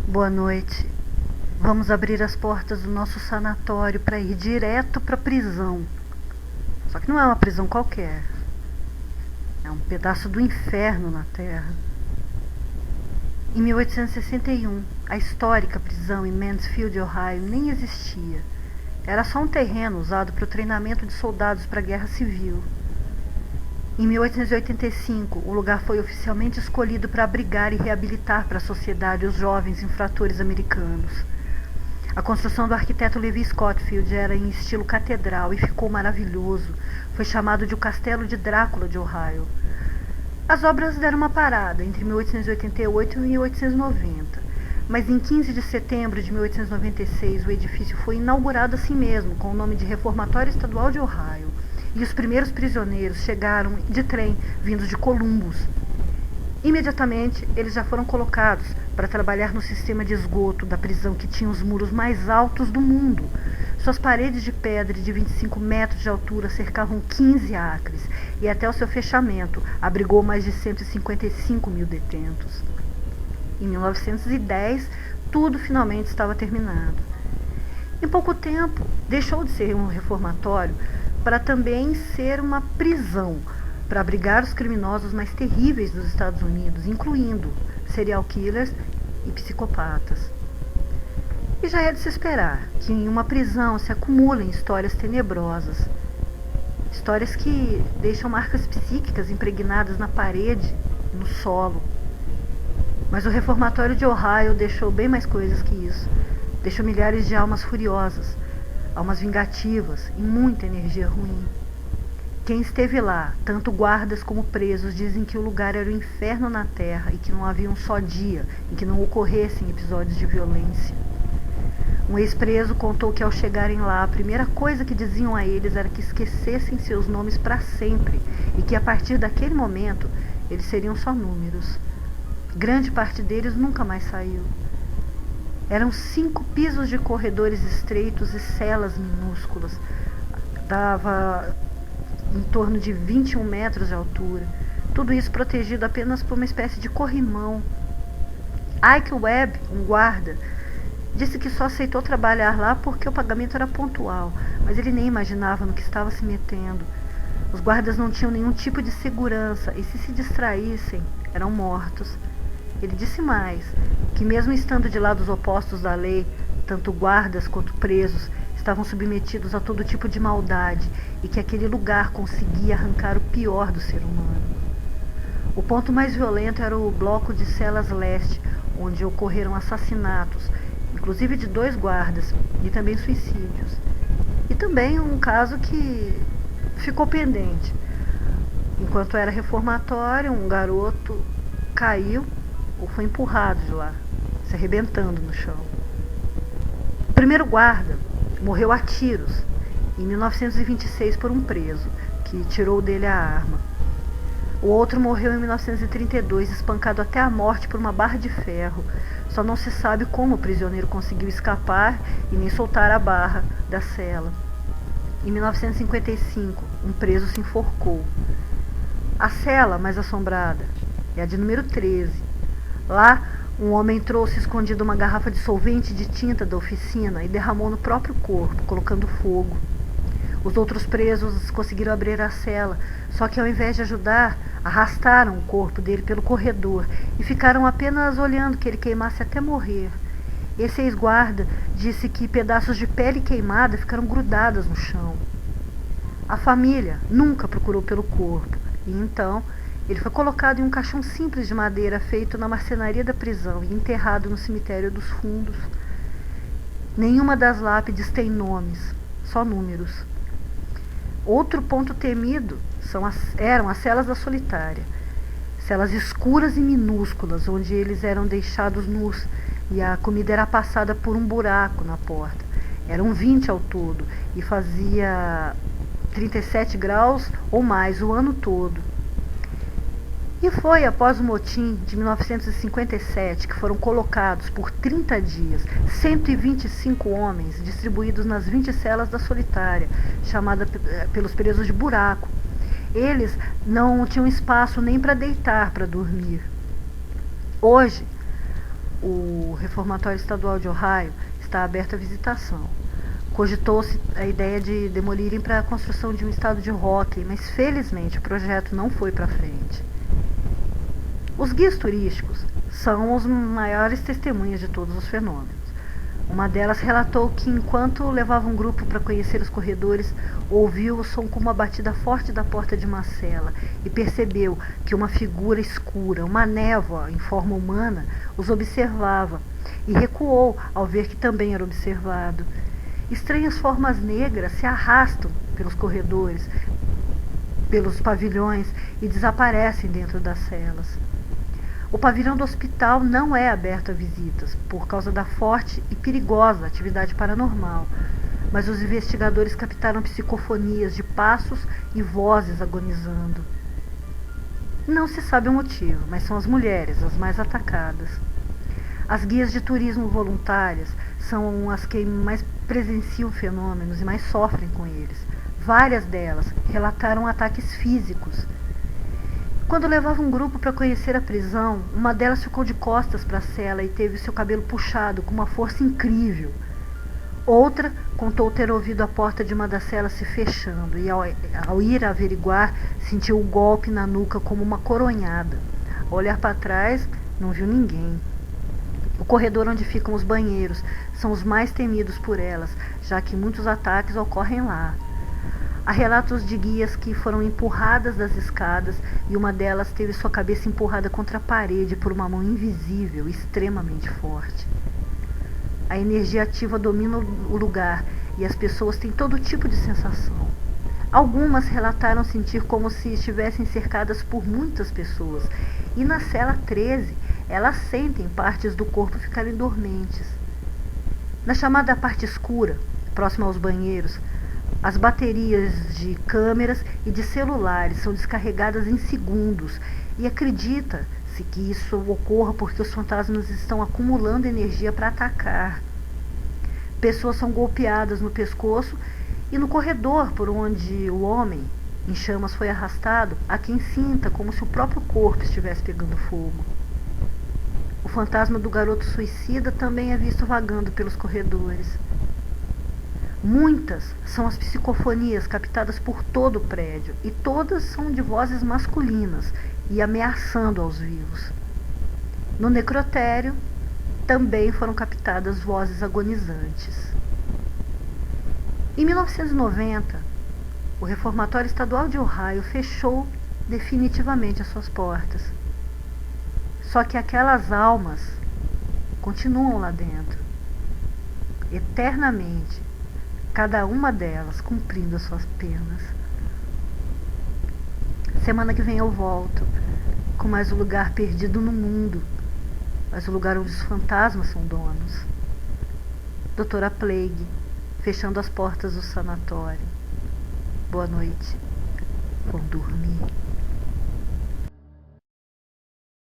Boa noite. Vamos abrir as portas do nosso sanatório para ir direto para a prisão. Só que não é uma prisão qualquer. É um pedaço do inferno na Terra. Em 1861, a histórica prisão em Mansfield, Ohio, nem existia. Era só um terreno usado para o treinamento de soldados para a Guerra Civil. Em 1885, o lugar foi oficialmente escolhido para abrigar e reabilitar para a sociedade os jovens infratores americanos. A construção do arquiteto Levi Scottfield era em estilo catedral e ficou maravilhoso. Foi chamado de o Castelo de Drácula de Ohio. As obras deram uma parada entre 1888 e 1890, mas em 15 de setembro de 1896 o edifício foi inaugurado assim mesmo, com o nome de Reformatório Estadual de Ohio. E os primeiros prisioneiros chegaram de trem vindos de Columbus. Imediatamente, eles já foram colocados para trabalhar no sistema de esgoto da prisão, que tinha os muros mais altos do mundo. Suas paredes de pedra de 25 metros de altura cercavam 15 acres e até o seu fechamento abrigou mais de 155 mil detentos. Em 1910, tudo finalmente estava terminado. Em pouco tempo, deixou de ser um reformatório para também ser uma prisão, para abrigar os criminosos mais terríveis dos Estados Unidos, incluindo serial killers e psicopatas. E já é de se esperar que em uma prisão se acumulem histórias tenebrosas, histórias que deixam marcas psíquicas impregnadas na parede, no solo. Mas o reformatório de Ohio deixou bem mais coisas que isso. Deixou milhares de almas furiosas, almas vingativas e muita energia ruim. Quem esteve lá, tanto guardas como presos, dizem que o lugar era o inferno na terra e que não havia um só dia em que não ocorressem episódios de violência. Um ex-preso contou que ao chegarem lá, a primeira coisa que diziam a eles era que esquecessem seus nomes para sempre e que a partir daquele momento eles seriam só números. Grande parte deles nunca mais saiu. Eram 5 pisos de corredores estreitos e celas minúsculas. Dava em torno de 21 metros de altura. Tudo isso protegido apenas por uma espécie de corrimão. Ike Webb, um guarda, disse que só aceitou trabalhar lá porque o pagamento era pontual, mas ele nem imaginava no que estava se metendo. Os guardas não tinham nenhum tipo de segurança e se distraíssem, eram mortos. Ele disse mais, que mesmo estando de lados opostos da lei, tanto guardas quanto presos estavam submetidos a todo tipo de maldade e que aquele lugar conseguia arrancar o pior do ser humano. O ponto mais violento era o bloco de celas leste, onde ocorreram assassinatos, inclusive de 2 guardas, e também suicídios. E também um caso que ficou pendente. Enquanto era reformatório, um garoto caiu ou foi empurrado de lá, se arrebentando no chão. O primeiro guarda morreu a tiros em 1926 por um preso que tirou dele a arma. O outro morreu em 1932, espancado até a morte por uma barra de ferro. Só não se sabe como o prisioneiro conseguiu escapar e nem soltar a barra da cela. Em 1955, um preso se enforcou. A cela mais assombrada é a de número 13. Lá, um homem trouxe escondido uma garrafa de solvente de tinta da oficina e derramou no próprio corpo, colocando fogo. Os outros presos conseguiram abrir a cela, só que ao invés de ajudar, arrastaram o corpo dele pelo corredor e ficaram apenas olhando que ele queimasse até morrer. Esse ex-guarda disse que pedaços de pele queimada ficaram grudados no chão. A família nunca procurou pelo corpo e então ele foi colocado em um caixão simples de madeira feito na marcenaria da prisão e enterrado no cemitério dos fundos. Nenhuma das lápides tem nomes, só números. Outro ponto temido eram as celas da solitária. Celas escuras e minúsculas, onde eles eram deixados nus e a comida era passada por um buraco na porta. Eram 20 ao todo e fazia 37 graus ou mais o ano todo. E foi após o motim de 1957 que foram colocados por 30 dias 125 homens distribuídos nas 20 celas da solitária, chamada pelos presos de buraco. Eles não tinham espaço nem para deitar, para dormir. Hoje, o Reformatório Estadual de Ohio está aberto à visitação. Cogitou-se a ideia de demolirem para a construção de um estádio de hóquei, mas felizmente o projeto não foi para frente. Os guias turísticos são os maiores testemunhas de todos os fenômenos. Uma delas relatou que, enquanto levava um grupo para conhecer os corredores, ouviu o som como uma batida forte da porta de uma cela e percebeu que uma figura escura, uma névoa em forma humana, os observava e recuou ao ver que também era observado. Estranhas formas negras se arrastam pelos corredores, pelos pavilhões e desaparecem dentro das celas. O pavilhão do hospital não é aberto a visitas por causa da forte e perigosa atividade paranormal, mas os investigadores captaram psicofonias de passos e vozes agonizando. Não se sabe o motivo, mas são as mulheres as mais atacadas. As guias de turismo voluntárias são as que mais presenciam fenômenos e mais sofrem com eles. Várias delas relataram ataques físicos. Quando levava um grupo para conhecer a prisão, uma delas ficou de costas para a cela e teve seu cabelo puxado com uma força incrível. Outra contou ter ouvido a porta de uma das celas se fechando e, ao ir averiguar, sentiu o golpe na nuca como uma coronhada. Ao olhar para trás, não viu ninguém. O corredor onde ficam os banheiros são os mais temidos por elas, já que muitos ataques ocorrem lá. Há relatos de guias que foram empurradas das escadas e uma delas teve sua cabeça empurrada contra a parede por uma mão invisível e extremamente forte. A energia ativa domina o lugar e as pessoas têm todo tipo de sensação. Algumas relataram sentir como se estivessem cercadas por muitas pessoas e na cela 13 elas sentem partes do corpo ficarem dormentes. Na chamada parte escura, próxima aos banheiros, as baterias de câmeras e de celulares são descarregadas em segundos e acredita-se que isso ocorra porque os fantasmas estão acumulando energia para atacar. Pessoas são golpeadas no pescoço e no corredor por onde o homem em chamas foi arrastado, há quem sinta como se o próprio corpo estivesse pegando fogo. O fantasma do garoto suicida também é visto vagando pelos corredores. Muitas são as psicofonias captadas por todo o prédio, e todas são de vozes masculinas e ameaçando aos vivos. No necrotério, também foram captadas vozes agonizantes. Em 1990, o Reformatório Estadual de Ohio fechou definitivamente as suas portas. Só que aquelas almas continuam lá dentro, eternamente, cada uma delas cumprindo as suas penas. Semana que vem eu volto com mais um lugar perdido no mundo, mas o lugar onde os fantasmas são donos. Doutora Plague, fechando as portas do sanatório. Boa noite. Vão dormir.